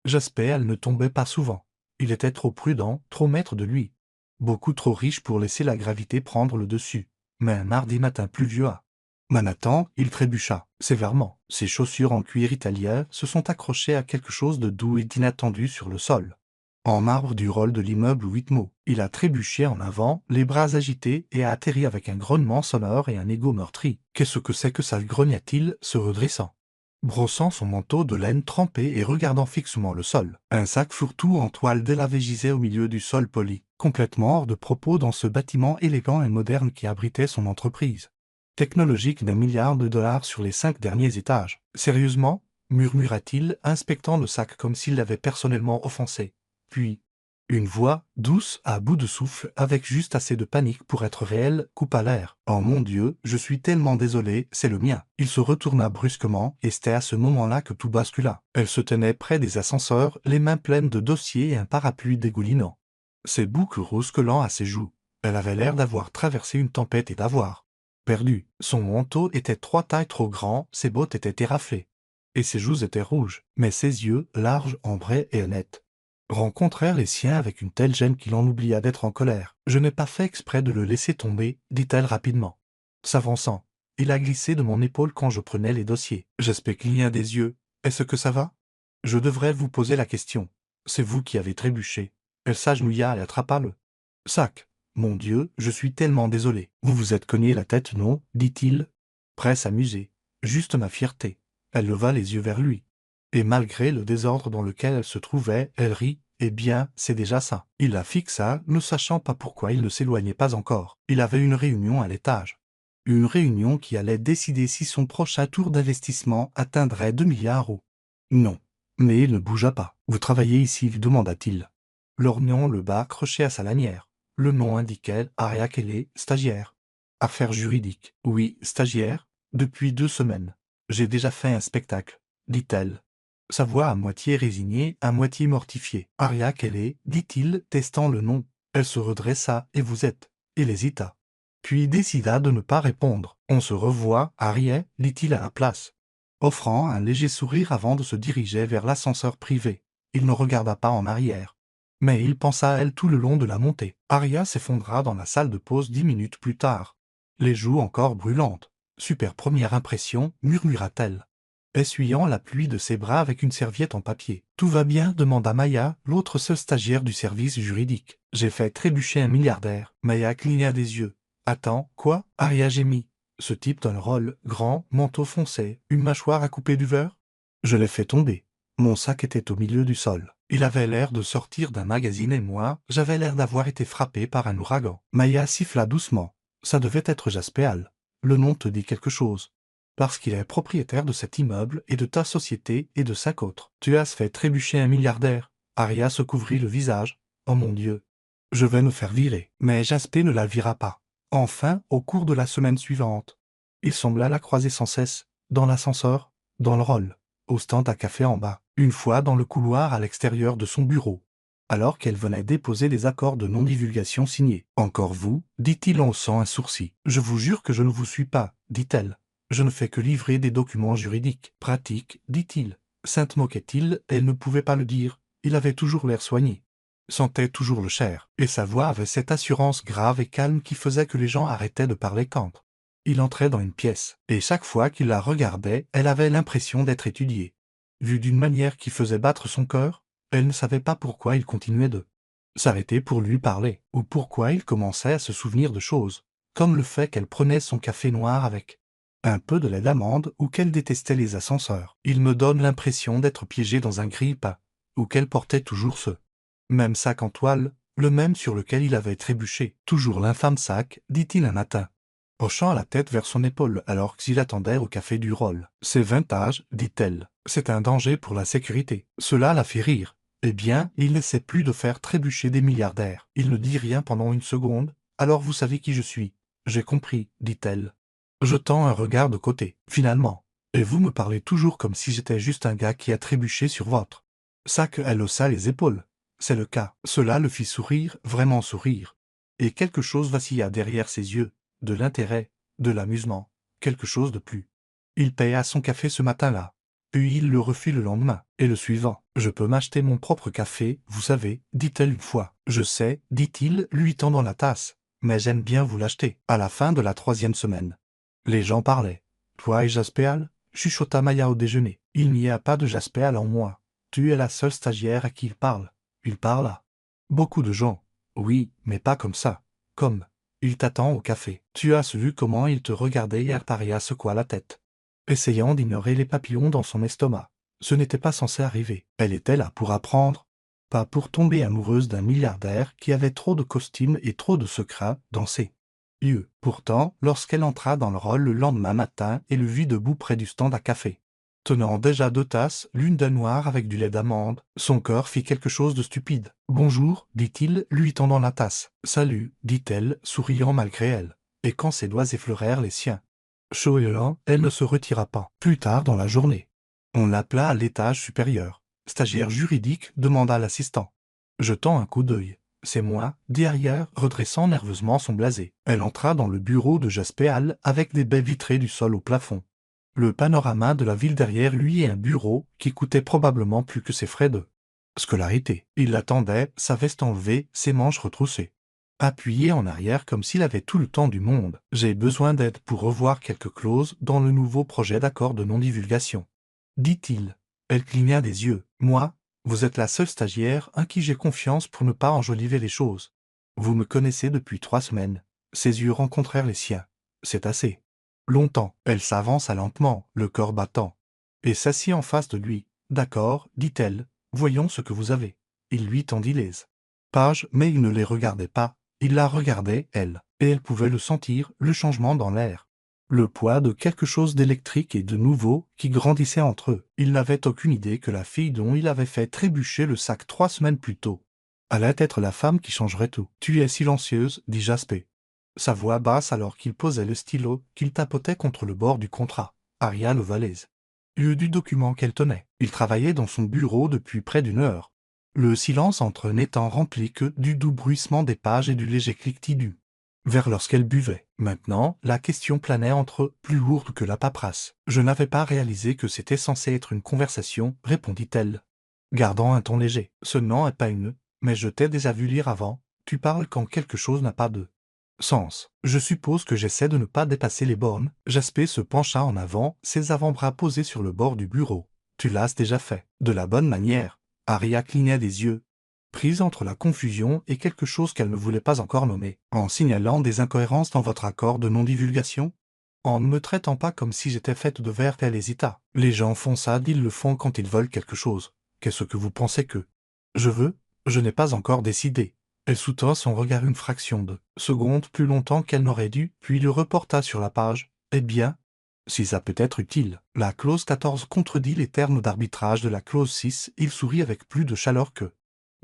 Jasper, elle ne tombait pas souvent. Il était trop prudent, trop maître de lui. Beaucoup trop riche pour laisser la gravité prendre le dessus. Mais un mardi matin pluvieux à Manhattan, il trébucha, sévèrement. Ses chaussures en cuir italien se sont accrochées à quelque chose de doux et d'inattendu sur le sol. En marbre du rôle de l'immeuble Whitmore, il a trébuché en avant, les bras agités, et a atterri avec un grognement sonore et un égo meurtri. Qu'est-ce que c'est que ça, grogna-t-il, se redressant, brossant son manteau de laine trempé et regardant fixement le sol. Un sac fourre-tout en toile délavée gisait au milieu du sol poli, complètement hors de propos dans ce bâtiment élégant et moderne qui abritait son entreprise technologique d'1 milliard de dollars sur les 5 derniers étages. Sérieusement, murmura-t-il, inspectant le sac comme s'il l'avait personnellement offensé. Puis, une voix, douce, à bout de souffle, avec juste assez de panique pour être réelle, coupa l'air. « Oh mon Dieu, je suis tellement désolé, c'est le mien. » Il se retourna brusquement, et c'était à ce moment-là que tout bascula. Elle se tenait près des ascenseurs, les mains pleines de dossiers et un parapluie dégoulinant. Ses boucles roses collant à ses joues. Elle avait l'air d'avoir traversé une tempête et d'avoir perdu. Son manteau était 3 tailles trop grand, ses bottes étaient éraflées. Et ses joues étaient rouges, mais ses yeux, larges, ambrés et honnêtes, rencontrèrent les siens avec une telle gêne qu'il en oublia d'être en colère. « Je n'ai pas fait exprès de le laisser tomber, » dit-elle rapidement. S'avançant, il a glissé de mon épaule quand je prenais les dossiers. Jasper cligna des yeux. « Est-ce que ça va? Je devrais vous poser la question. C'est vous qui avez trébuché. » Elle s'agenouilla et attrapa le sac. « Mon Dieu, je suis tellement désolé. Vous vous êtes cogné la tête, non ?» dit-il, prêt à s'amuser. « Juste ma fierté. » Elle leva les yeux vers lui. Et malgré le désordre dans lequel elle se trouvait, elle rit. « Eh bien, c'est déjà ça. » Il la fixa, ne sachant pas pourquoi il ne s'éloignait pas encore. Il avait une réunion à l'étage. Une réunion qui allait décider si son prochain tour d'investissement atteindrait 2 milliards ou non. Mais il ne bougea pas. « Vous travaillez ici ?» lui demanda-t-il, lorgnant le bas accroché à sa lanière. Le nom indiquait Aria Kelly, stagiaire. Affaires juridiques. « Oui, stagiaire. Depuis 2 semaines. J'ai déjà fait un spectacle, » dit-elle. Sa voix à moitié résignée, à moitié mortifiée. « Aria Kelly, » dit-il, testant le nom. Elle se redressa. « Et vous êtes ?» Il hésita. Puis décida de ne pas répondre. « On se revoit, Aria ?» dit-il à la place, offrant un léger sourire avant de se diriger vers l'ascenseur privé. Il ne regarda pas en arrière. Mais il pensa à elle tout le long de la montée. Aria s'effondra dans la salle de pause 10 minutes plus tard, les joues encore brûlantes. « Super première impression » murmura-t-elle, essuyant la pluie de ses bras avec une serviette en papier. « Tout va bien ?» demanda Maya, l'autre seule stagiaire du service juridique. « J'ai fait trébucher un milliardaire. » Maya cligna des yeux. « Attends, quoi ?» Aria gémit. « Ce type dans le rôle, grand, manteau foncé, une mâchoire à couper du beurre ?» Je l'ai fait tomber. Mon sac était au milieu du sol. Il avait l'air de sortir d'un magazine et moi, j'avais l'air d'avoir été frappé par un ouragan. Maya siffla doucement. Ça devait être Jasper. Le nom te dit quelque chose. Parce qu'il est propriétaire de cet immeuble et de ta société et de 5 autres. Tu as fait trébucher un milliardaire. Aria se couvrit le visage. Oh mon Dieu. Je vais me faire virer. Mais Jasper ne la vira pas. Enfin, au cours de la semaine suivante, il sembla la croiser sans cesse, dans l'ascenseur, dans le rôle, au stand à café en bas, une fois dans le couloir à l'extérieur de son bureau, alors qu'elle venait déposer des accords de non-divulgation signés. « Encore vous ?» dit-il en haussant un sourcil. « Je vous jure que je ne vous suis pas, » dit-elle. « Je ne fais que livrer des documents juridiques. »« Pratique, » dit-il. Sainte moquait-il, elle ne pouvait pas le dire. Il avait toujours l'air soigné, sentait toujours le cher, et sa voix avait cette assurance grave et calme qui faisait que les gens arrêtaient de parler quand il entrait dans une pièce, et chaque fois qu'il la regardait, elle avait l'impression d'être étudiée. Vue d'une manière qui faisait battre son cœur, elle ne savait pas pourquoi il continuait de s'arrêter pour lui parler, ou pourquoi il commençait à se souvenir de choses, comme le fait qu'elle prenait son café noir avec un peu de lait d'amande ou qu'elle détestait les ascenseurs. Il me donne l'impression d'être piégé dans un grille-pain, ou qu'elle portait toujours ce même sac en toile, le même sur lequel il avait trébuché. Toujours l'infâme sac, dit-il un matin, hochant la tête vers son épaule alors qu'il attendait au café du rôle. « C'est vintage, » dit-elle. « C'est un danger pour la sécurité. » Cela la fit rire. Eh bien, il n'essaie plus de faire trébucher des milliardaires. Il ne dit rien pendant une seconde. « Alors vous savez qui je suis. »« J'ai compris, » dit-elle, jetant un regard de côté. « Finalement. Et vous me parlez toujours comme si j'étais juste un gars qui a trébuché sur votre sac. » Elle haussa les épaules. « C'est le cas. » Cela le fit sourire, vraiment sourire. Et quelque chose vacilla derrière ses yeux. De l'intérêt, de l'amusement, quelque chose de plus. Il paya son café ce matin-là, puis il le refit le lendemain, et le suivant. Je peux m'acheter mon propre café, vous savez, dit-elle une fois. Je sais, dit-il, lui tendant la tasse. Mais j'aime bien vous l'acheter. À la fin de la 3e semaine. Les gens parlaient. Toi et Jaspéal, chuchota Maya au déjeuner. Il n'y a pas de Jaspéal en moi. Tu es la seule stagiaire à qui il parle. Il parla. Beaucoup de gens. Oui, mais pas comme ça. Comme. Il t'attend au café. Tu as vu comment il te regardait et Artaria secoua la tête, essayant d'ignorer les papillons dans son estomac. Ce n'était pas censé arriver. Elle était là pour apprendre, pas pour tomber amoureuse d'un milliardaire qui avait trop de costumes et trop de secrets dans ses yeux. Pourtant, lorsqu'elle entra dans le rôle le lendemain matin et le vit debout près du stand à café, tenant déjà 2 tasses, l'une d'un noir avec du lait d'amande, son cœur fit quelque chose de stupide. « Bonjour », dit-il, lui tendant la tasse. « Salut », dit-elle, souriant malgré elle. Et quand ses doigts effleurèrent les siens, chaud et lent, elle ne se retira pas. Plus tard dans la journée, on l'appela à l'étage supérieur. « Stagiaire juridique » demanda l'assistant. Jetant un coup d'œil. « C'est moi », dit Arya, redressant nerveusement son blasé. Elle entra dans le bureau de Jaspéal avec des baies vitrées du sol au plafond. Le panorama de la ville derrière lui et un bureau qui coûtait probablement plus que ses frais de scolarité. Il l'attendait, sa veste enlevée, ses manches retroussées, appuyé en arrière comme s'il avait tout le temps du monde. « J'ai besoin d'aide pour revoir quelques clauses dans le nouveau projet d'accord de non-divulgation, » dit-il. Elle cligna des yeux. « Moi, vous êtes la seule stagiaire en qui j'ai confiance pour ne pas enjoliver les choses. Vous me connaissez depuis 3 semaines. » Ses yeux rencontrèrent les siens. « C'est assez. » Longtemps. Elle s'avança lentement, le cœur battant, et s'assit en face de lui. « D'accord, dit-elle, voyons ce que vous avez. » Il lui tendit les pages, mais il ne les regardait pas. Il la regardait, elle, et elle pouvait le sentir, le changement dans l'air. Le poids de quelque chose d'électrique et de nouveau qui grandissait entre eux. Il n'avait aucune idée que la fille dont il avait fait trébucher le sac 3 semaines plus tôt allait être la femme qui changerait tout. « Tu es silencieuse, dit Jaspé. Sa voix basse alors qu'il posait le stylo qu'il tapotait contre le bord du contrat. Arya leva les yeux du document qu'elle tenait. Il travaillait dans son bureau depuis près d'1 heure. Le silence entre eux n'étant rempli que du doux bruissement des pages et du léger cliquetis du verre lorsqu'elle buvait. Maintenant, la question planait entre eux, plus lourde que la paperasse. « Je n'avais pas réalisé que c'était censé être une conversation, » répondit-elle, gardant un ton léger. « Ce nom est pas une, mais je t'ai déjà vu lire avant. Tu parles quand quelque chose n'a pas de sens. Je suppose que j'essaie de ne pas dépasser les bornes. » Jaspé se pencha en avant, ses avant-bras posés sur le bord du bureau. « Tu l'as déjà fait. De la bonne manière. » Arya clignait des yeux, prise entre la confusion et quelque chose qu'elle ne voulait pas encore nommer. « En signalant des incohérences dans votre accord de non-divulgation ? En ne me traitant pas comme si j'étais faite de verre ?» Elle hésita. « Les gens font ça, ils le font quand ils veulent quelque chose. Qu'est-ce que vous pensez que je veux ? Je n'ai pas encore décidé. » Elle soutint son regard une fraction de seconde plus longtemps qu'elle n'aurait dû, puis le reporta sur la page. « Eh bien, si ça peut être utile. » La clause 14 contredit les termes d'arbitrage de la clause 6. Il sourit avec plus de chaleur que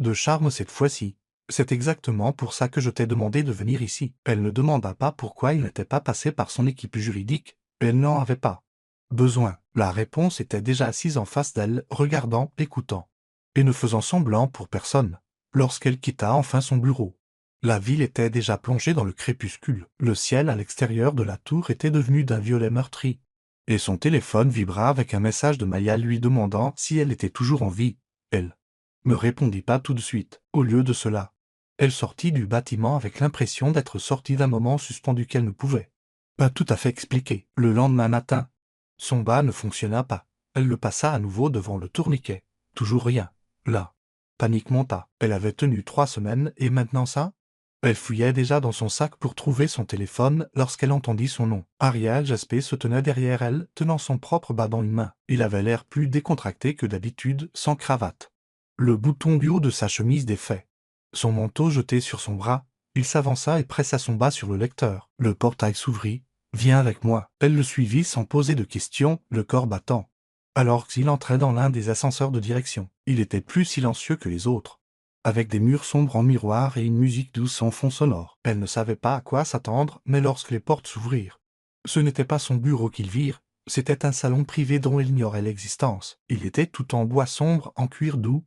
de charme cette fois-ci. « C'est exactement pour ça que je t'ai demandé de venir ici. » Elle ne demanda pas pourquoi il n'était pas passé par son équipe juridique. Elle n'en avait pas besoin. La réponse était déjà assise en face d'elle, regardant, écoutant, et ne faisant semblant pour personne. Lorsqu'elle quitta enfin son bureau, la ville était déjà plongée dans le crépuscule. Le ciel à l'extérieur de la tour était devenu d'un violet meurtri, et son téléphone vibra avec un message de Maya lui demandant si elle était toujours en vie. Elle me répondit pas tout de suite. Au lieu de cela, elle sortit du bâtiment avec l'impression d'être sortie d'un moment suspendu qu'elle ne pouvait pas tout à fait expliquer. Le lendemain matin, son bas ne fonctionna pas. Elle le passa à nouveau devant le tourniquet. Toujours rien. Là, panique monta. Elle avait tenu 3 semaines et maintenant ça ? Elle fouillait déjà dans son sac pour trouver son téléphone lorsqu'elle entendit son nom. Arya Jaspé se tenait derrière elle, tenant son propre bas dans une main. Il avait l'air plus décontracté que d'habitude, sans cravate. Le bouton du haut de sa chemise défait. Son manteau jeté sur son bras, il s'avança et pressa son bas sur le lecteur. Le portail s'ouvrit. « Viens avec moi. » Elle le suivit sans poser de questions, le corps battant. Alors qu'il entrait dans l'un des ascenseurs de direction, il était plus silencieux que les autres, avec des murs sombres en miroir et une musique douce en fond sonore. Elle ne savait pas à quoi s'attendre, mais lorsque les portes s'ouvrirent, ce n'était pas son bureau qu'ils virent, c'était un salon privé dont elle ignorait l'existence. Il était tout en bois sombre, en cuir doux,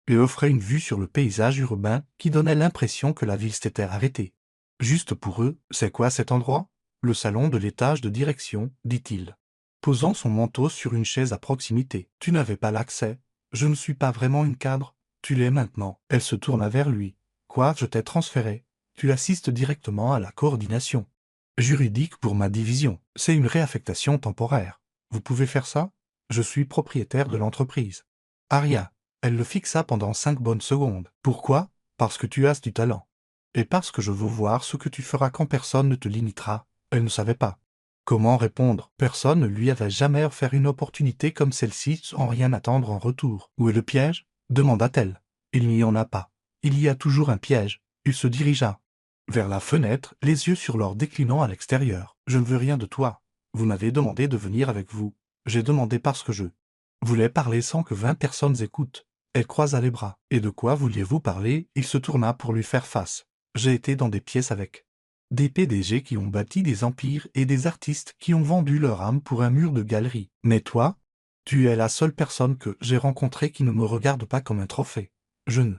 et offrait une vue sur le paysage urbain qui donnait l'impression que la ville s'était arrêtée. « Juste pour eux, c'est quoi cet endroit ? » « Le salon de l'étage de direction, dit-il, posant son manteau sur une chaise à proximité. « Tu n'avais pas l'accès ? Je ne suis pas vraiment une cadre. Tu l'es maintenant. Elle se tourna vers lui. Quoi, je t'ai transféré? Tu assistes directement à la coordination juridique pour ma division. C'est une réaffectation temporaire. Vous pouvez faire ça? Je suis propriétaire de l'entreprise. Aria. Elle le fixa pendant 5 bonnes secondes. Pourquoi? Parce que tu as du talent. Et parce que je veux voir ce que tu feras quand personne ne te limitera. Elle ne savait pas. Comment répondre? Personne ne lui avait jamais offert une opportunité comme celle-ci sans rien attendre en retour. Où est le piège? Demanda-t-elle. Il n'y en a pas. Il y a toujours un piège. Il se dirigea vers la fenêtre, les yeux sur l'or déclinant à l'extérieur. Je ne veux rien de toi. Vous m'avez demandé de venir avec vous. J'ai demandé parce que je voulais parler sans que 20 personnes écoutent. Elle croisa les bras. Et de quoi vouliez-vous parler? Il se tourna pour lui faire face. J'ai été dans des pièces avec des PDG qui ont bâti des empires et des artistes qui ont vendu leur âme pour un mur de galerie. Mais toi, tu es la seule personne que j'ai rencontrée qui ne me regarde pas comme un trophée. Je ne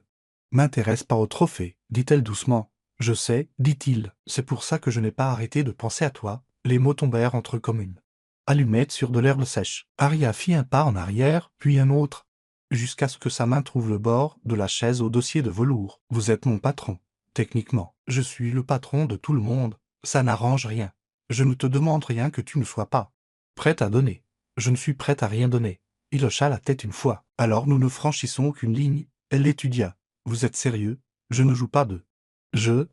m'intéresse pas aux trophées, dit-elle doucement. Je sais, dit-il, c'est pour ça que je n'ai pas arrêté de penser à toi. Les mots tombèrent entre eux comme une allumette sur de l'herbe sèche. Aria fit un pas en arrière, puis un autre, jusqu'à ce que sa main trouve le bord de la chaise au dossier de velours. Vous êtes mon patron. Techniquement, je suis le patron de tout le monde. Ça n'arrange rien. Je ne te demande rien que tu ne sois pas prête à donner. Je ne suis prête à rien donner. Il hocha la tête une fois. Alors nous ne franchissons aucune ligne. Elle l'étudia. Vous êtes sérieux? Je ne joue pas de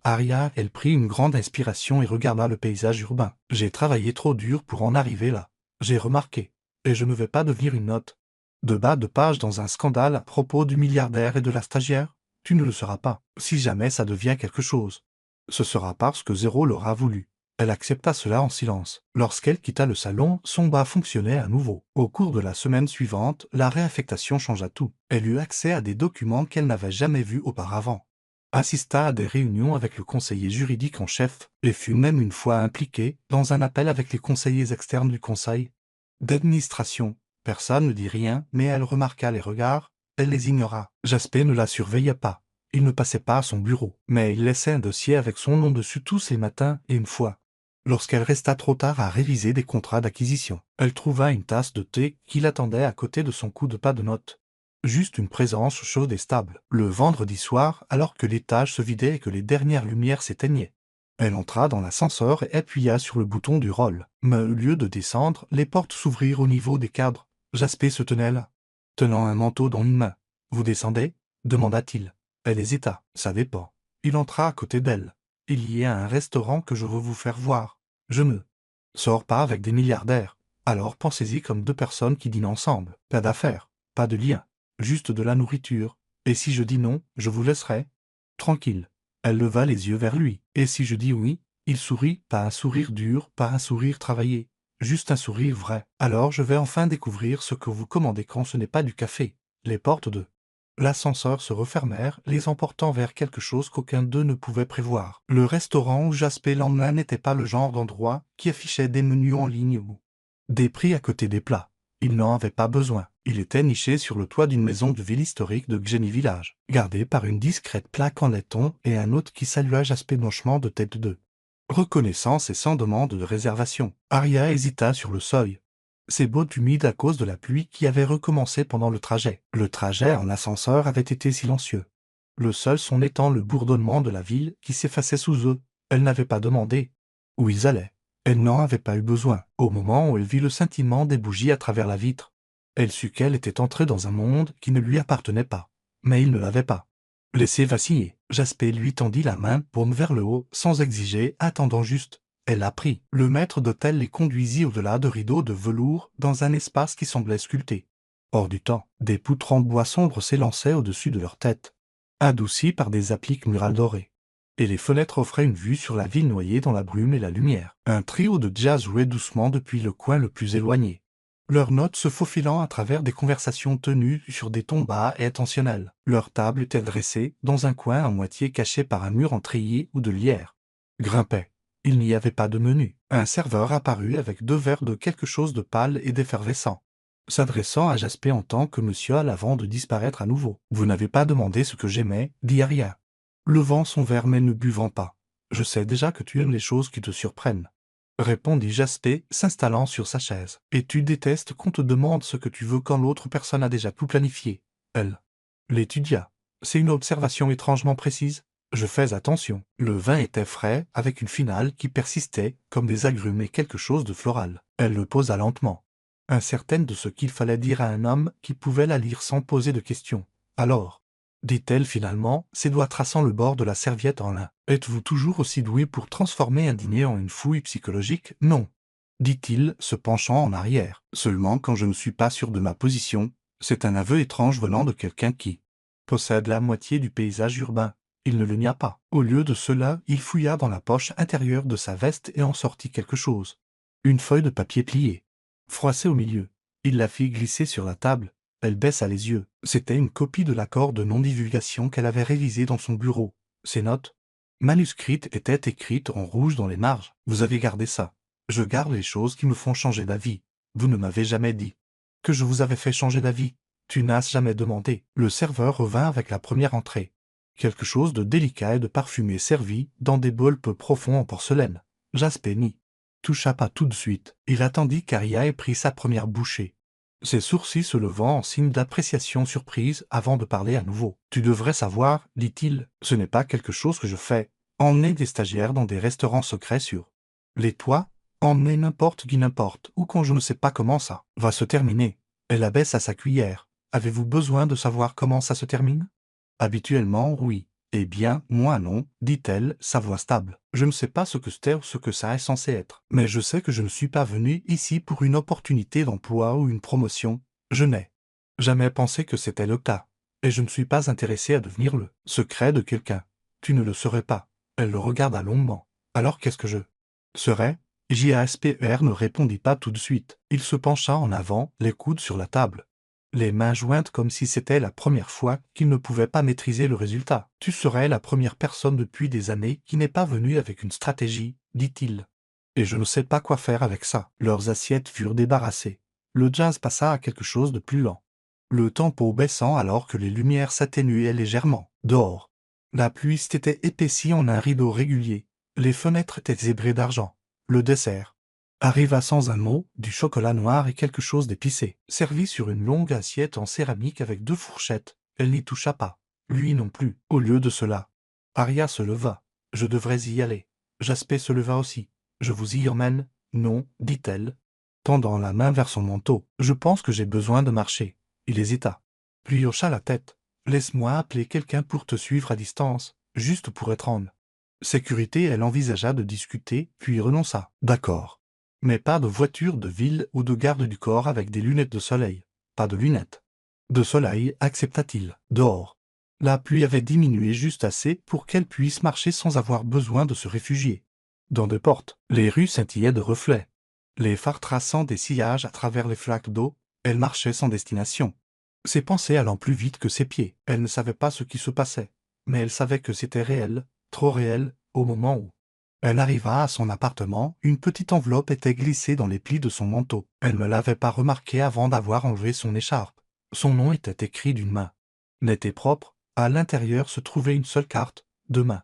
Aria, elle prit une grande inspiration et regarda le paysage urbain. J'ai travaillé trop dur pour en arriver là. J'ai remarqué. Et je ne vais pas devenir une note de bas de page dans un scandale à propos du milliardaire et de la stagiaire. Tu ne le seras pas. Si jamais ça devient quelque chose, ce sera parce que Zéro l'aura voulu. Elle accepta cela en silence. Lorsqu'elle quitta le salon, son bas fonctionnait à nouveau. Au cours de la semaine suivante, la réaffectation changea tout. Elle eut accès à des documents qu'elle n'avait jamais vus auparavant, assista à des réunions avec le conseiller juridique en chef, et fut même une fois impliquée dans un appel avec les conseillers externes du conseil d'administration. Personne ne dit rien, mais elle remarqua les regards, elle les ignora. Jasper ne la surveillait pas. Il ne passait pas à son bureau, mais il laissait un dossier avec son nom dessus tous les matins et une fois, lorsqu'elle resta trop tard à réviser des contrats d'acquisition, elle trouva une tasse de thé qui l'attendait à côté de son coup de pas de notes. Juste une présence chaude et stable. Le vendredi soir, alors que l'étage se vidait et que les dernières lumières s'éteignaient, elle entra dans l'ascenseur et appuya sur le bouton du rôle. Mais au lieu de descendre, les portes s'ouvrirent au niveau des cadres. Jasper se tenait là, tenant un manteau dans une main. « Vous descendez » demanda-t-il. Elle hésita. « Ça dépend. » Il entra à côté d'elle. « Il y a un restaurant que je veux vous faire voir. Je ne sors pas avec des milliardaires. Alors pensez-y comme 2 personnes qui dînent ensemble. Pas d'affaires, pas de lien. Juste de la nourriture. Et si je dis non, je vous laisserai tranquille. » Elle leva les yeux vers lui. Et si je dis oui? Il sourit, pas un sourire dur, pas un sourire travaillé. Juste un sourire vrai. Alors je vais enfin découvrir ce que vous commandez quand ce n'est pas du café. Les portes de l'ascenseur se refermèrent, les emportant vers quelque chose qu'aucun d'eux ne pouvait prévoir. Le restaurant où Jasper l'emmena n'était pas le genre d'endroit qui affichait des menus en ligne ou des prix à côté des plats. Il n'en avait pas besoin. Il était niché sur le toit d'une maison de ville historique de Xeni Village, gardé par une discrète plaque en laiton et un hôte qui salua Jasper blanchement de tête de reconnaissance et sans demande de réservation. Aria hésita sur le seuil. Ses bottes humides à cause de la pluie qui avait recommencé pendant le trajet. Le trajet en ascenseur avait été silencieux. Le seul son étant le bourdonnement de la ville qui s'effaçait sous eux. Elle n'avait pas demandé où ils allaient. Elle n'en avait pas eu besoin. Au moment où elle vit le scintillement des bougies à travers la vitre, elle sut qu'elle était entrée dans un monde qui ne lui appartenait pas. Mais il ne l'avait pas laissé vaciller. Jasper lui tendit la main, paume vers le haut, sans exiger, attendant juste. Elle la prit. Le maître d'hôtel les conduisit au-delà de rideaux de velours, dans un espace qui semblait sculpté. Hors du temps, des poutres en bois sombre s'élançaient au-dessus de leur tête, adoucies par des appliques murales dorées. Et les fenêtres offraient une vue sur la ville noyée dans la brume et la lumière. Un trio de jazz jouait doucement depuis le coin le plus éloigné, leurs notes se faufilant à travers des conversations tenues sur des tons bas et attentionnels. Leur table était dressée, dans un coin à moitié caché par un mur en treillis ou de lierre. Grimpait. Il n'y avait pas de menu. Un serveur apparut avec 2 verres de quelque chose de pâle et d'effervescent, s'adressant à Jasper en tant que monsieur avant de disparaître à nouveau. « Vous n'avez pas demandé ce que j'aimais, dit Aria, levant son verre mais ne buvant pas. Je sais déjà que tu aimes les choses qui te surprennent, répondit Jasper, s'installant sur sa chaise. « Et tu détestes qu'on te demande ce que tu veux quand l'autre personne a déjà tout planifié. Elle l'étudia. C'est une observation étrangement précise. Je fais attention. Le vin était frais, avec une finale qui persistait, comme des agrumes et quelque chose de floral. Elle le posa lentement, incertaine de ce qu'il fallait dire à un homme qui pouvait la lire sans poser de questions. Alors, dit-elle finalement, ses doigts traçant le bord de la serviette en lin. Êtes-vous toujours aussi doué pour transformer un dîner en une fouille psychologique? Non, dit-il, se penchant en arrière. Seulement quand je ne suis pas sûr de ma position, c'est un aveu étrange venant de quelqu'un qui possède la moitié du paysage urbain. Il ne le nia pas. Au lieu de cela, il fouilla dans la poche intérieure de sa veste et en sortit quelque chose. Une feuille de papier pliée, froissée au milieu. Il la fit glisser sur la table. Elle baissa les yeux. C'était une copie de l'accord de non-divulgation qu'elle avait révisé dans son bureau. Ses notes, manuscrites, étaient écrites en rouge dans les marges. Vous avez gardé ça. Je garde les choses qui me font changer d'avis. Vous ne m'avez jamais dit que je vous avais fait changer d'avis. Tu n'as jamais demandé. Le serveur revint avec la première entrée. Quelque chose de délicat et de parfumé servi dans des bols peu profonds en porcelaine. Jasper n'y toucha pas tout de suite. Il attendit qu'Aria ait pris sa première bouchée, ses sourcils se levant en signe d'appréciation surprise avant de parler à nouveau. Tu devrais savoir, dit-il, ce n'est pas quelque chose que je fais. Emmener des stagiaires dans des restaurants secrets sur les toits, emmener n'importe qui n'importe, ou quand je ne sais pas comment ça va se terminer. Elle abaissa sa cuillère. Avez-vous besoin de savoir comment ça se termine? Habituellement, oui. Eh bien, moi non, dit-elle, sa voix stable. Je ne sais pas ce que c'était ou ce que ça est censé être. Mais je sais que je ne suis pas venu ici pour une opportunité d'emploi ou une promotion. Je n'ai jamais pensé que c'était le cas. Et je ne suis pas intéressé à devenir le secret de quelqu'un. Tu ne le serais pas. Elle le regarda longuement. Alors qu'est-ce que je serais? Jasper ne répondit pas tout de suite. Il se pencha en avant, les coudes sur la table, les mains jointes comme si c'était la première fois qu'il ne pouvait pas maîtriser le résultat. Tu serais la première personne depuis des années qui n'est pas venue avec une stratégie, dit-il. Et je ne sais pas quoi faire avec ça. Leurs assiettes furent débarrassées. Le jazz passa à quelque chose de plus lent. Le tempo baissant alors que les lumières s'atténuaient légèrement. Dehors, la pluie s'était épaissie en un rideau régulier. Les fenêtres étaient zébrées d'argent. Le dessert arriva sans un mot, du chocolat noir et quelque chose d'épicé, servi sur une longue assiette en céramique avec 2 fourchettes. Elle n'y toucha pas. Lui non plus. Au lieu de cela, Aria se leva. Je devrais y aller. Jasper se leva aussi. Je vous y emmène? Non, dit-elle, tendant la main vers son manteau. Je pense que j'ai besoin de marcher. Il hésita, puis hocha la tête. Laisse-moi appeler quelqu'un pour te suivre à distance, juste pour être en sécurité. Elle envisagea de discuter, puis renonça. D'accord. Mais pas de voiture de ville ou de garde du corps avec des lunettes de soleil. Pas de lunettes de soleil, accepta-t-il. Dehors, la pluie avait diminué juste assez pour qu'elle puisse marcher sans avoir besoin de se réfugier dans des portes. Les rues scintillaient de reflets, les phares traçant des sillages à travers les flaques d'eau. Elle marchait sans destination, ses pensées allant plus vite que ses pieds. Elle ne savait pas ce qui se passait, mais elle savait que c'était réel, trop réel, au moment où elle arriva à son appartement. Une petite enveloppe était glissée dans les plis de son manteau. Elle ne l'avait pas remarqué avant d'avoir enlevé son écharpe. Son nom était écrit d'une main nette et propre. À l'intérieur se trouvait une seule carte, de main.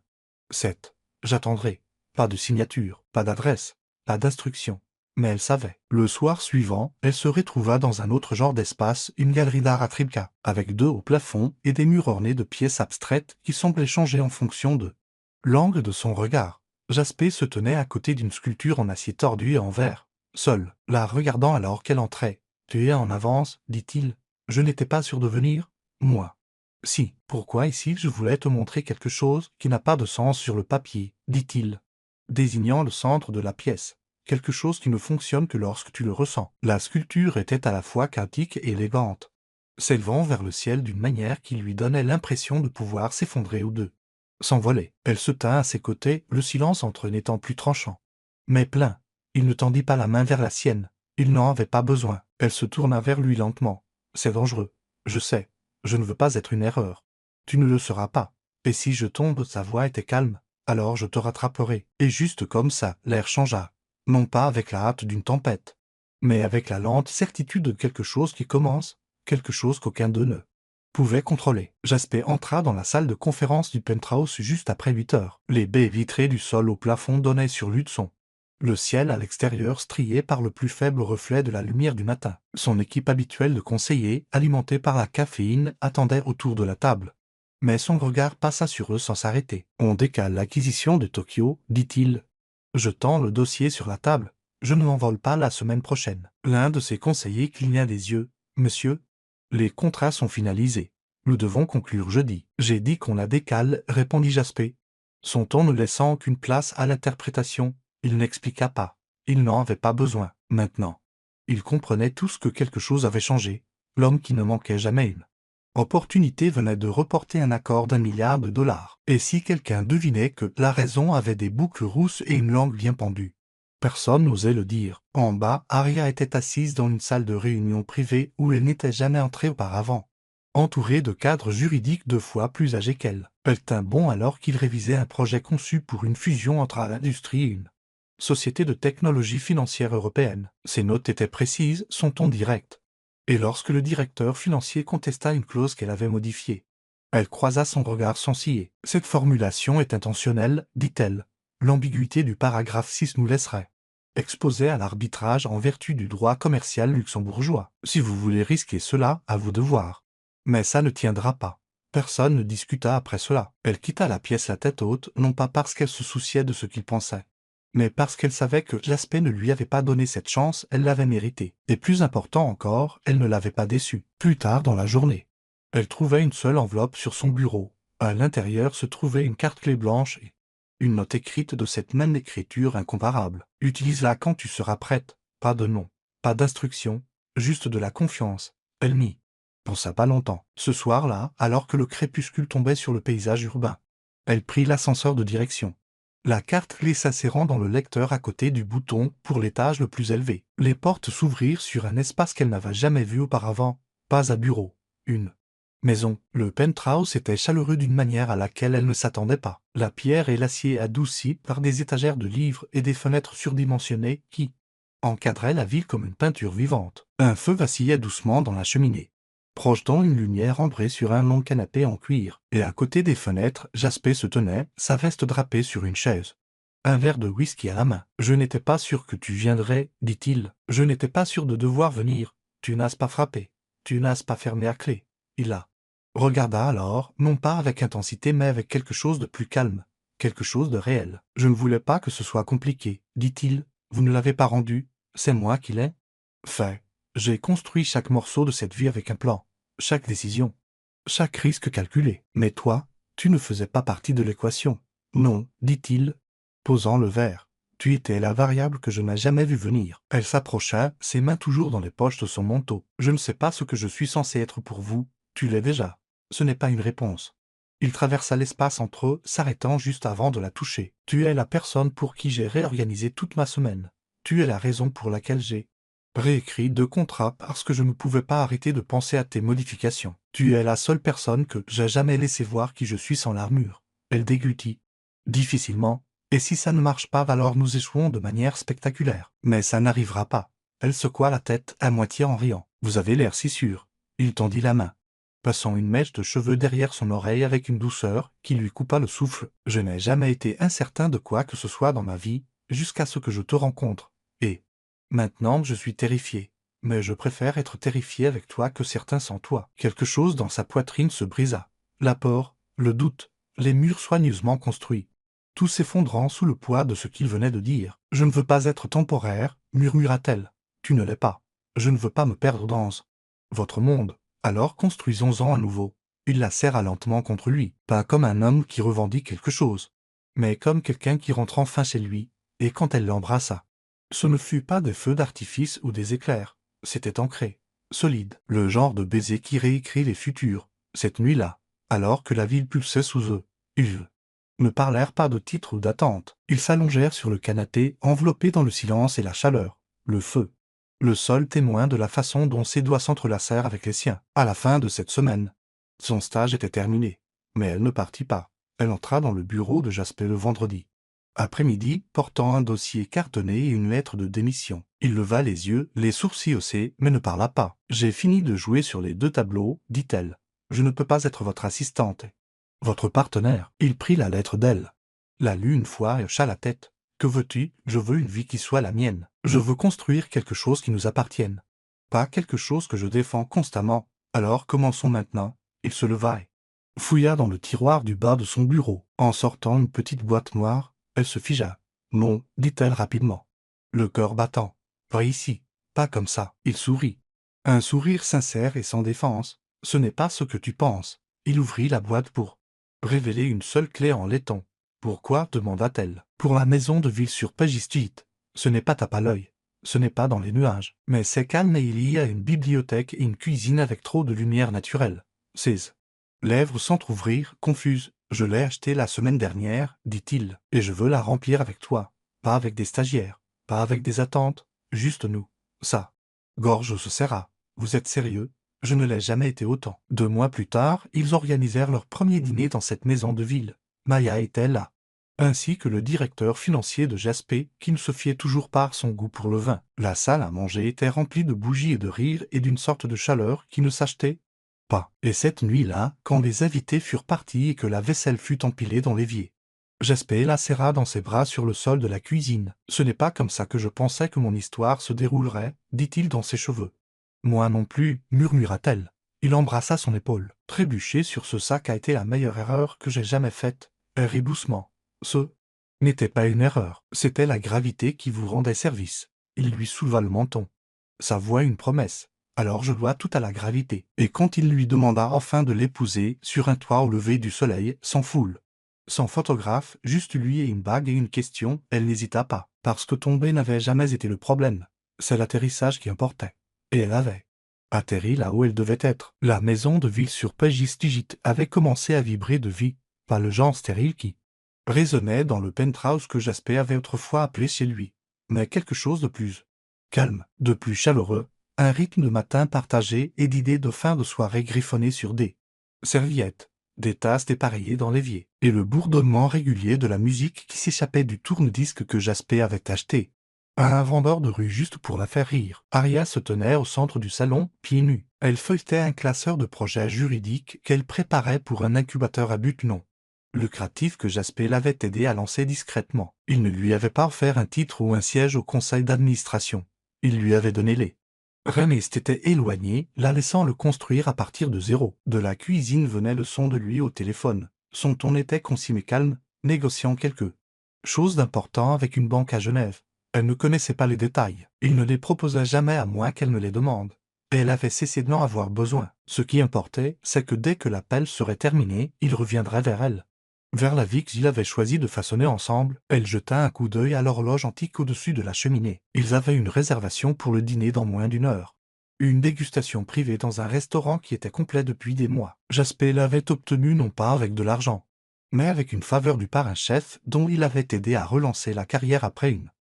7. J'attendrai. Pas de signature, pas d'adresse, pas d'instruction. Mais elle savait. Le soir suivant, elle se retrouva dans un autre genre d'espace, une galerie d'art à Tripka, avec 2 hauts plafonds et des murs ornés de pièces abstraites qui semblaient changer en fonction de l'angle de son regard. Jasper se tenait à côté d'une sculpture en acier tordu et en verre, seul, la regardant alors qu'elle entrait. Tu es en avance, dit-il. Je n'étais pas sûr de venir, moi. Si, pourquoi ici je voulais te montrer quelque chose qui n'a pas de sens sur le papier, dit-il, désignant le centre de la pièce. Quelque chose qui ne fonctionne que lorsque tu le ressens. La sculpture était à la fois chaotique et élégante, s'élevant vers le ciel d'une manière qui lui donnait l'impression de pouvoir s'effondrer ou de s'envoler. Elle se tint à ses côtés, le silence entre eux n'étant plus tranchant, mais plein. Il ne tendit pas la main vers la sienne. Il n'en avait pas besoin. Elle se tourna vers lui lentement. C'est dangereux. Je sais. Je ne veux pas être une erreur. Tu ne le seras pas. Et si je tombe, sa voix était calme. Alors je te rattraperai. Et juste comme ça, l'air changea. Non pas avec la hâte d'une tempête, mais avec la lente certitude de quelque chose qui commence, quelque chose qu'aucun d'eux ne pouvait contrôler. Jasper entra dans la salle de conférence du penthouse juste après 8 heures. Les baies vitrées du sol au plafond donnaient sur l'Hudson. Le ciel à l'extérieur strié par le plus faible reflet de la lumière du matin. Son équipe habituelle de conseillers, alimentée par la caféine, attendait autour de la table. Mais son regard passa sur eux sans s'arrêter. « On décale l'acquisition de Tokyo, dit-il. Je tends le dossier sur la table. Je ne m'envole pas la semaine prochaine. » L'un de ses conseillers cligna des yeux. « Monsieur, les contrats sont finalisés. Nous devons conclure jeudi. »« J'ai dit qu'on la décale, » répondit Jasper. Son ton ne laissant aucune place à l'interprétation, il n'expliqua pas. Il n'en avait pas besoin, maintenant. Il comprenait tous que quelque chose avait changé, l'homme qui ne manquait jamais une opportunité venait de reporter un accord d'1 milliard de dollars. Et si quelqu'un devinait que la raison avait des boucles rousses et une langue bien pendue? Personne n'osait le dire. En bas, Aria était assise dans une salle de réunion privée où elle n'était jamais entrée auparavant. Entourée de cadres juridiques 2 fois plus âgés qu'elle. Elle tint bon alors qu'il révisait un projet conçu pour une fusion entre l'industrie et une société de technologie financière européenne. Ses notes étaient précises, son ton direct. Et lorsque le directeur financier contesta une clause qu'elle avait modifiée, elle croisa son regard sans ciller. « Cette formulation est intentionnelle, dit-elle. L'ambiguïté du paragraphe 6 nous laisserait exposés à l'arbitrage en vertu du droit commercial luxembourgeois. Si vous voulez risquer cela, à vous de voir. Mais ça ne tiendra pas. » Personne ne discuta après cela. Elle quitta la pièce la tête haute, non pas parce qu'elle se souciait de ce qu'il pensait, mais parce qu'elle savait que Jasper ne lui avait pas donné cette chance, elle l'avait méritée. Et plus important encore, elle ne l'avait pas déçu. Plus tard dans la journée, elle trouvait une seule enveloppe sur son bureau. À l'intérieur se trouvait une carte clé blanche et une note écrite de cette même écriture incomparable. « Utilise-la quand tu seras prête. » Pas de nom, pas d'instruction, juste de la confiance. Elle n'y pensa pas longtemps. Ce soir-là, alors que le crépuscule tombait sur le paysage urbain, elle prit l'ascenseur de direction. La carte clé s'assérant dans le lecteur à côté du bouton pour l'étage le plus élevé. Les portes s'ouvrirent sur un espace qu'elle n'avait jamais vu auparavant. Pas un bureau, une maison. Le penthouse était chaleureux d'une manière à laquelle elle ne s'attendait pas. La pierre et l'acier adoucis par des étagères de livres et des fenêtres surdimensionnées qui encadraient la ville comme une peinture vivante. Un feu vacillait doucement dans la cheminée, projetant une lumière ambrée sur un long canapé en cuir. Et à côté des fenêtres, Jasper se tenait, sa veste drapée sur une chaise, un verre de whisky à la main. « Je n'étais pas sûr que tu viendrais, dit-il. Je n'étais pas sûr de devoir venir. Tu n'as pas frappé. Tu n'as pas fermé à clé. » Il la regarda alors, non pas avec intensité mais avec quelque chose de plus calme, quelque chose de réel. « Je ne voulais pas que ce soit compliqué, dit-il. Vous ne l'avez pas rendu, c'est moi qui l'ai fait. J'ai construit chaque morceau de cette vie avec un plan, chaque décision, chaque risque calculé. Mais toi, tu ne faisais pas partie de l'équation. »« Non, dit-il, posant le verre. Tu étais la variable que je n'ai jamais vue venir. » Elle s'approcha, ses mains toujours dans les poches de son manteau. « Je ne sais pas ce que je suis censé être pour vous. Tu l'es déjà. » Ce n'est pas une réponse. Il traversa l'espace entre eux, s'arrêtant juste avant de la toucher. « Tu es la personne pour qui j'ai réorganisé toute ma semaine. Tu es la raison pour laquelle j'ai réécrit 2 contrats parce que je ne pouvais pas arrêter de penser à tes modifications. Tu es la seule personne que j'ai jamais laissé voir qui je suis sans l'armure. » Elle déglutit difficilement. « Et si ça ne marche pas, alors nous échouons de manière spectaculaire. » « Mais ça n'arrivera pas. » Elle secoua la tête à moitié en riant. « Vous avez l'air si sûr. » Il tendit la main, passant une mèche de cheveux derrière son oreille avec une douceur qui lui coupa le souffle. « Je n'ai jamais été incertain de quoi que ce soit dans ma vie, jusqu'à ce que je te rencontre. Et maintenant je suis terrifié. Mais je préfère être terrifié avec toi que certain sans toi. » Quelque chose dans sa poitrine se brisa. La peur, le doute, les murs soigneusement construits, tout s'effondrant sous le poids de ce qu'il venait de dire. « Je ne veux pas être temporaire, » murmura-t-elle. « Tu ne l'es pas. Je ne veux pas me perdre dans votre monde. Alors construisons-en à nouveau. » Il la serra lentement contre lui, pas comme un homme qui revendique quelque chose, mais comme quelqu'un qui rentre enfin chez lui, et quand elle l'embrassa, ce ne fut pas des feux d'artifice ou des éclairs, c'était ancré, solide, le genre de baiser qui réécrit les futurs. Cette nuit-là, alors que la ville pulsait sous eux, ils ne parlèrent pas de titre ou d'attente. Ils s'allongèrent sur le canapé, enveloppés dans le silence et la chaleur, le feu, le sol témoin de la façon dont ses doigts s'entrelacèrent avec les siens. À la fin de cette semaine, son stage était terminé, mais elle ne partit pas. Elle entra dans le bureau de Jasper le vendredi après-midi, portant un dossier cartonné et une lettre de démission. Il leva les yeux, les sourcils haussés, mais ne parla pas. « J'ai fini de jouer sur les 2 tableaux, dit-elle. Je ne peux pas être votre assistante. Votre partenaire. » Il prit la lettre d'elle, la lut une fois et hocha la tête. Que veux-tu? Je veux une vie qui soit la mienne. Je veux construire quelque chose qui nous appartienne. Pas quelque chose que je défends constamment. Alors commençons maintenant. Il se leva et fouilla dans le tiroir du bas de son bureau. En sortant une petite boîte noire, elle se figea. Non, dit-elle rapidement. Le cœur battant. Pas ici. Pas comme ça. Il sourit. Un sourire sincère et sans défense. Ce n'est pas ce que tu penses. Il ouvrit la boîte pour révéler une seule clé en laiton. Pourquoi? Demanda-t-elle. Pour la maison de ville sur Pagistit. Ce n'est pas tape à l'œil. Ce n'est pas dans les nuages. Mais c'est calme et il y a une bibliothèque et une cuisine avec trop de lumière naturelle. Ses lèvres s'entr'ouvrirent, confuses. Je l'ai achetée la semaine dernière, dit-il, et je veux la remplir avec toi. Pas avec des stagiaires. Pas avec des attentes. Juste nous. Ça. Gorge se serra. Vous êtes sérieux? Je ne l'ai jamais été autant. 2 mois plus tard, ils organisèrent leur premier dîner dans cette maison de ville. Maya était là, ainsi que le directeur financier de Jasper, qui ne se fiait toujours pas à son goût pour le vin. La salle à manger était remplie de bougies et de rires et d'une sorte de chaleur qui ne s'achetait pas. Et cette nuit-là, quand les invités furent partis et que la vaisselle fut empilée dans l'évier, Jasper la serra dans ses bras sur le sol de la cuisine. « Ce n'est pas comme ça que je pensais que mon histoire se déroulerait, dit-il dans ses cheveux. »« Moi non plus, murmura-t-elle. » Il embrassa son épaule. « Trébucher sur ce sac a été la meilleure erreur que j'ai jamais faite. » Elle rit doucement. Ce n'était pas une erreur, c'était la gravité qui vous rendait service. Il lui souleva le menton. Sa voix une promesse. Alors je dois tout à la gravité. Et quand il lui demanda enfin de l'épouser, sur un toit au lever du soleil, sans foule, sans photographe, juste lui et une bague et une question, elle n'hésita pas, parce que tomber n'avait jamais été le problème. C'est l'atterrissage qui importait. Et elle avait atterri là où elle devait être. La maison de ville sur Pagistigit avait commencé à vibrer de vie, pas le genre stérile qui résonnait dans le penthouse que Jasper avait autrefois appelé chez lui, mais quelque chose de plus calme, de plus chaleureux, un rythme de matin partagé et d'idées de fin de soirée griffonnées sur des serviettes, des tasses dépareillées dans l'évier, et le bourdonnement régulier de la musique qui s'échappait du tourne-disque que Jasper avait acheté à un vendeur de rue juste pour la faire rire. Aria se tenait au centre du salon, pieds nus. Elle feuilletait un classeur de projets juridiques qu'elle préparait pour un incubateur à but non lucratif que Jasper l'avait aidé à lancer discrètement. Il ne lui avait pas offert un titre ou un siège au conseil d'administration. Il lui avait donné les rênes s'était éloigné, la laissant le construire à partir de zéro. De la cuisine venait le son de lui au téléphone. Son ton était concis mais calme, négociant quelque chose d'important avec une banque à Genève. Elle ne connaissait pas les détails. Il ne les proposait jamais à moins qu'elle ne les demande. Et elle avait cessé d'en avoir besoin. Ce qui importait, c'est que dès que l'appel serait terminé, il reviendrait vers elle. Vers la vie qu'ils avaient choisi de façonner ensemble, elle jeta un coup d'œil à l'horloge antique au-dessus de la cheminée. Ils avaient une réservation pour le dîner dans moins d'1 heure. Une dégustation privée dans un restaurant qui était complet depuis des mois. Jasper l'avait obtenu non pas avec de l'argent, mais avec une faveur du parrain-chef dont il avait aidé à relancer la carrière après une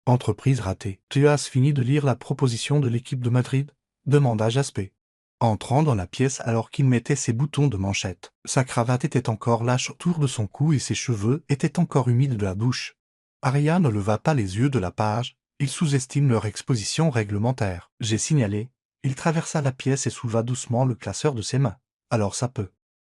entreprise ratée. « Tu as fini de lire la proposition de l'équipe de Madrid ?» demanda Jasper, entrant dans la pièce alors qu'il mettait ses boutons de manchette. Sa cravate était encore lâche autour de son cou et ses cheveux étaient encore humides de la douche. Aria ne leva pas les yeux de la page, ils sous-estiment leur exposition réglementaire. J'ai signalé. Il traversa la pièce et souleva doucement le classeur de ses mains. Alors ça peut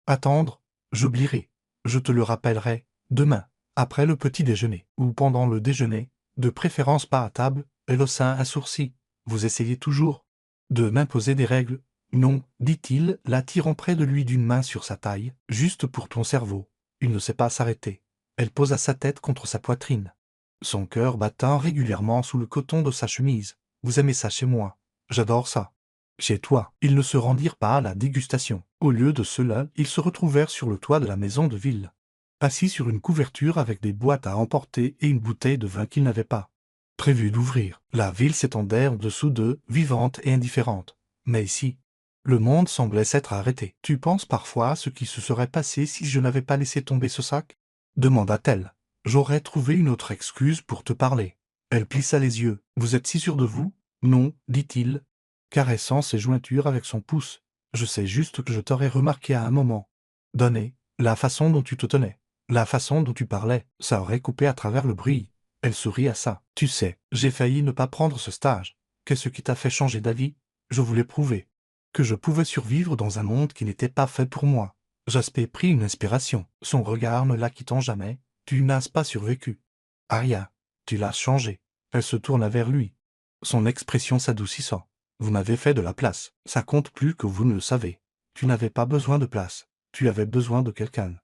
attendre, j'oublierai. Je te le rappellerai, demain, après le petit déjeuner, ou pendant le déjeuner, de préférence pas à table, et le sein assourci. Vous essayez toujours de m'imposer des règles. Non, dit-il, la tirant près de lui d'une main sur sa taille, juste pour ton cerveau. Il ne sait pas s'arrêter. Elle posa sa tête contre sa poitrine, son cœur battant régulièrement sous le coton de sa chemise. Vous aimez ça chez moi. J'adore ça. Chez toi. Ils ne se rendirent pas à la dégustation. Au lieu de cela, ils se retrouvèrent sur le toit de la maison de ville, assis sur une couverture avec des boîtes à emporter et une bouteille de vin qu'ils n'avaient pas prévu d'ouvrir. La ville s'étendait en dessous d'eux, vivante et indifférente. Mais ici, le monde semblait s'être arrêté. « Tu penses parfois à ce qui se serait passé si je n'avais pas laissé tomber ce sac ?» demanda-t-elle. « J'aurais trouvé une autre excuse pour te parler. » Elle plissa les yeux. « Vous êtes si sûr de vous ?»« Non, dit-il, caressant ses jointures avec son pouce. Je sais juste que je t'aurais remarqué à un moment donné, la façon dont tu te tenais, la façon dont tu parlais, ça aurait coupé à travers le bruit. » Elle sourit à ça. « Tu sais, j'ai failli ne pas prendre ce stage. Qu'est-ce qui t'a fait changer d'avis ? Je voulais prouver que je pouvais survivre dans un monde qui n'était pas fait pour moi. » Jasper prit une inspiration. Son regard ne la quittant jamais. « Tu n'as pas survécu. Aria, Tu l'as changé. Elle se tourna vers lui. Son expression s'adoucissant. Vous m'avez fait de la place. Ça compte plus que vous ne le savez. Tu n'avais pas besoin de place. Tu avais besoin de quelqu'un.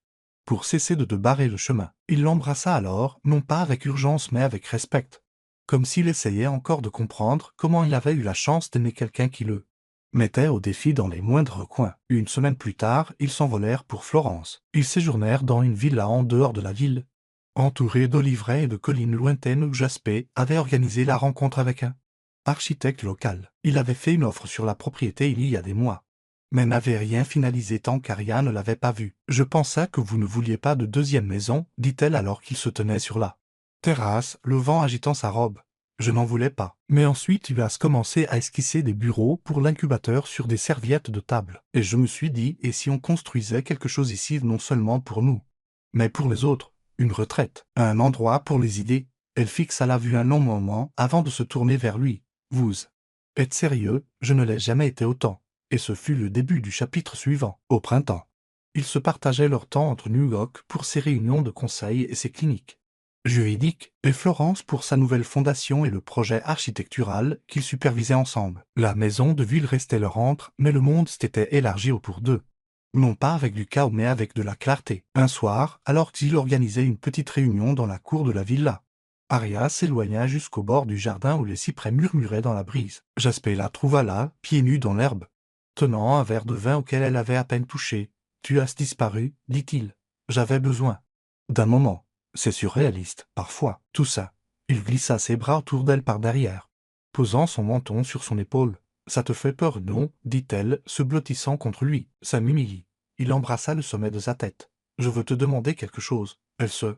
Pour cesser de te barrer le chemin. Il l'embrassa alors, non pas avec urgence mais avec respect. Comme s'il essayait encore de comprendre comment il avait eu la chance d'aimer quelqu'un qui le mettait au défi dans les moindres coins. Une semaine plus tard, ils s'envolèrent pour Florence. Ils séjournèrent dans une villa en dehors de la ville, entourée d'oliveraies et de collines lointaines où Jasper avait organisé la rencontre avec un architecte local. Il avait fait une offre sur la propriété il y a des mois, mais n'avait rien finalisé tant qu'Aria ne l'avait pas vu. « Je pensais que vous ne vouliez pas de deuxième maison, dit-elle alors qu'il se tenait sur la terrasse, le vent agitant sa robe. Je n'en voulais pas. Mais ensuite il a commencé à esquisser des bureaux pour l'incubateur sur des serviettes de table. Et je me suis dit, et si on construisait quelque chose ici non seulement pour nous, mais pour les autres, une retraite, un endroit pour les idées. Elle fixa la vue un long moment avant de se tourner vers lui. Vous êtes sérieux? Je ne l'ai jamais été autant. Et ce fut le début du chapitre suivant. Au printemps, ils se partageaient leur temps entre New York pour ses réunions de conseil et ses cliniques juridiques, et Florence pour sa nouvelle fondation et le projet architectural qu'ils supervisaient ensemble. La maison de ville restait leur antre, mais le monde s'était élargi autour d'eux. Non pas avec du chaos mais avec de la clarté. Un soir, alors qu'il organisait une petite réunion dans la cour de la villa, Aria s'éloigna jusqu'au bord du jardin où les cyprès murmuraient dans la brise. Jasper la trouva là, pieds nus dans l'herbe, tenant un verre de vin auquel elle avait à peine touché. « Tu as disparu, dit-il. J'avais besoin d'un moment. C'est surréaliste, parfois, tout ça. » Il glissa ses bras autour d'elle par derrière, posant son menton sur son épaule. « Ça te fait peur, non ?» dit-elle, se blottissant contre lui. Ça m'humilie. Il embrassa le sommet de sa tête. « Je veux te demander quelque chose. » Elle se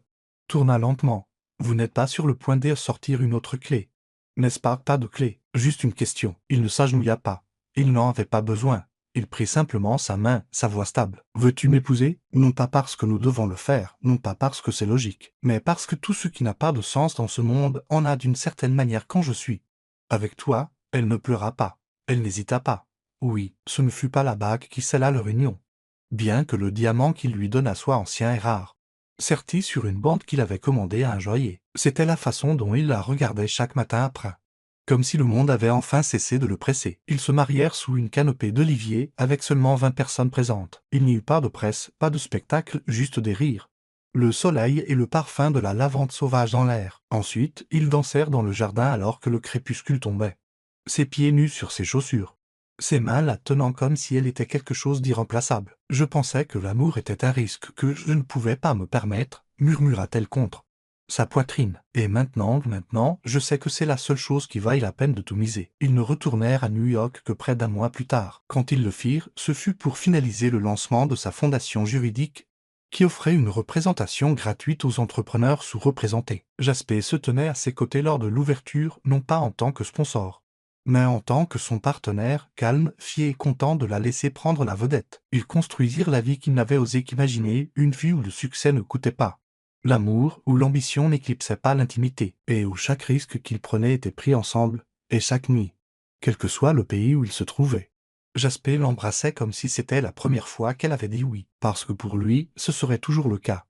tourna lentement. « Vous n'êtes pas sur le point de sortir une autre clé, n'est-ce pas? » « Pas de clé, juste une question. » Il ne s'agenouilla pas. Il n'en avait pas besoin. Il prit simplement sa main, sa voix stable. « Veux-tu m'épouser? Non pas parce que nous devons le faire, non pas parce que c'est logique, mais parce que tout ce qui n'a pas de sens dans ce monde en a d'une certaine manière quand je suis avec toi. » Elle ne pleura pas. Elle n'hésita pas. Oui, ce ne fut pas la bague qui scella leur union, bien que le diamant qu'il lui donna soit ancien et rare, serti sur une bande qu'il avait commandée à un joaillier. C'était la façon dont il la regardait chaque matin après, comme si le monde avait enfin cessé de le presser. Ils se marièrent sous une canopée d'oliviers avec seulement 20 personnes présentes. Il n'y eut pas de presse, pas de spectacle, juste des rires, le soleil et le parfum de la lavande sauvage dans l'air. Ensuite, ils dansèrent dans le jardin alors que le crépuscule tombait, ses pieds nus sur ses chaussures, ses mains la tenant comme si elle était quelque chose d'irremplaçable. « Je pensais que l'amour était un risque que je ne pouvais pas me permettre, » murmura-t-elle contre sa poitrine. « Et maintenant, je sais que c'est la seule chose qui vaille la peine de tout miser. » Ils ne retournèrent à New York que près d'un mois plus tard. Quand ils le firent, ce fut pour finaliser le lancement de sa fondation juridique, qui offrait une représentation gratuite aux entrepreneurs sous-représentés. Jasper se tenait à ses côtés lors de l'ouverture, non pas en tant que sponsor, mais en tant que son partenaire, calme, fier et content de la laisser prendre la vedette. Ils construisirent la vie qu'ils n'avaient osé qu'imaginer, une vie où le succès ne coûtait pas l'amour, où l'ambition n'éclipsait pas l'intimité, et où chaque risque qu'ils prenaient était pris ensemble, et chaque nuit, quel que soit le pays où ils se trouvaient. Jasper l'embrassait comme si c'était la première fois qu'elle avait dit oui, parce que pour lui, ce serait toujours le cas.